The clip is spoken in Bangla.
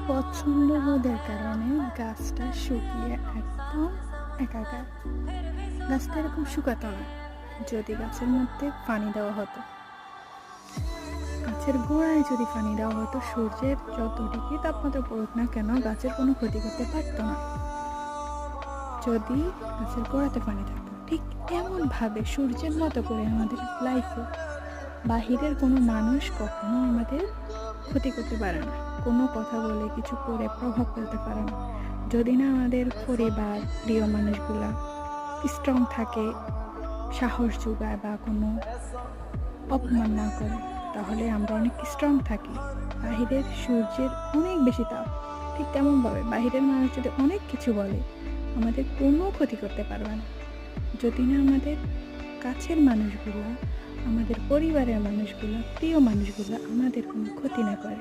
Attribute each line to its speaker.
Speaker 1: প্রচণ্ড রোদের কারণে গাছটা শুকিয়ে একদম একাকার। গাছটা এরকম শুকাতো না যদি গাছের মধ্যে পানি দেওয়া হতো। গাছের গোড়ায় যদি পানি দেওয়া হতো, সূর্যের যত ডিগ্রি তাপমাত্রা পড়ুক না কেন গাছের কোনো ক্ষতি করতে পারতো না যদি গাছের গোড়াতে পানি থাকতো। ঠিক এমনভাবে সূর্যের মতো করে আমাদের লাইফে বাহিরের কোনো মানুষ কখনো আমাদের ক্ষতি করতে পারে না, কোনো কথা বলে কিছু করে প্রভাব ফেলতে পারে না। যদি না আমাদের পরিবার, প্রিয় মানুষগুলা স্ট্রং থাকে, সাহস যোগায় বা কোনো অপমান না করে, তাহলে আমরা অনেক স্ট্রং থাকি। বাহিরের সূর্যের অনেক বেশি তাপ, ঠিক তেমনভাবে বাহিরের মানুষ যদি অনেক কিছু বলে, আমাদের কোনো ক্ষতি করতে পারবে না যদি না আমাদের কাছের মানুষগুলো, আমাদের পরিবারের মানুষগুলো, প্রিয় মানুষগুলো আমাদের কোনো ক্ষতি না করে।